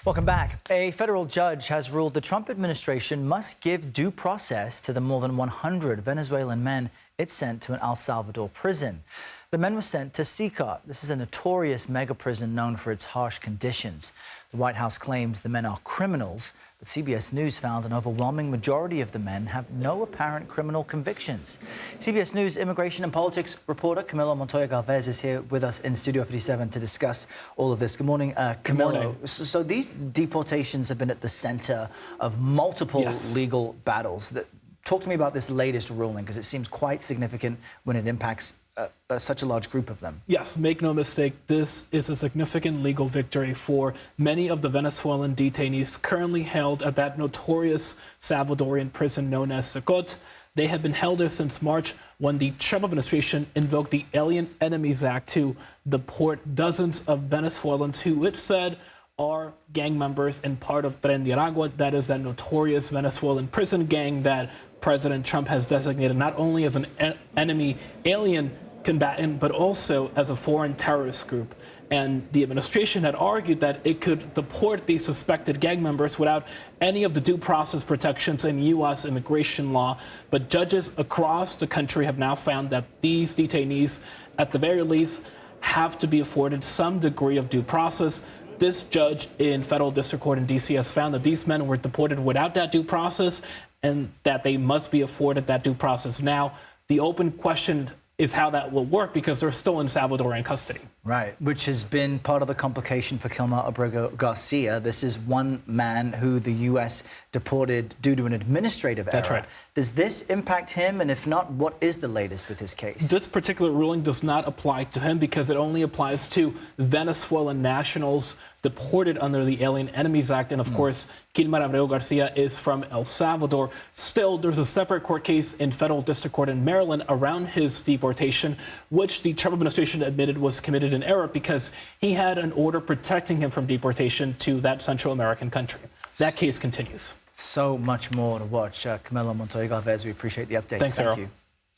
Welcome back. A federal judge has ruled the Trump administration must give due process to the more than 100 Venezuelan men it sent to an El Salvador prison. The men were sent to CECOT. This is a notorious mega prison known for its harsh conditions. The White House claims the men are criminals, but CBS News found an overwhelming majority of the men have no apparent criminal convictions. CBS News immigration and politics reporter Camilo Montoya-Galvez is here with us in Studio 57 to discuss all of this. Good morning, Camilo. Good morning. So these deportations have been at the center of multiple legal battles. Talk to me about this latest ruling, because it seems quite significant when it impacts such a large group of them. Yes, make no mistake, this is a significant legal victory for many of the Venezuelan detainees currently held at that notorious Salvadorian prison known as CECOT. They have been held there since March, when the Trump administration invoked the Alien Enemies Act to deport dozens of Venezuelans who it said are gang members and part of Tren de Aragua. That is that notorious Venezuelan prison gang that President Trump has designated not only as an enemy alien combatant, but also as a foreign terrorist group. And the administration had argued that it could deport these suspected gang members without any of the due process protections in U.S. immigration law. But judges across the country have now found that these detainees, at the very least, have to be afforded some degree of due process. This judge in federal district court in D.C. has found that these men were deported without that due process and that they must be afforded that due process. Now, the open question is how that will work, because they're still in Salvadorian custody. Right, which has been part of the complication for Kilmer Abrego Garcia. This is one man who the U.S. deported due to an administrative error. That's right. Does this impact him? And if not, what is the latest with his case? This particular ruling does not apply to him because it only applies to Venezuelan nationals deported under the Alien Enemies Act. And of course, Kilmer Abrego Garcia is from El Salvador. Still, there's a separate court case in federal district court in Maryland around his deportation, which the Trump administration admitted was committed in error because he had an order protecting him from deportation to that Central American country. That case continues. So much more to watch. Camilo Montoya-Galvez, we appreciate the update. Thank you.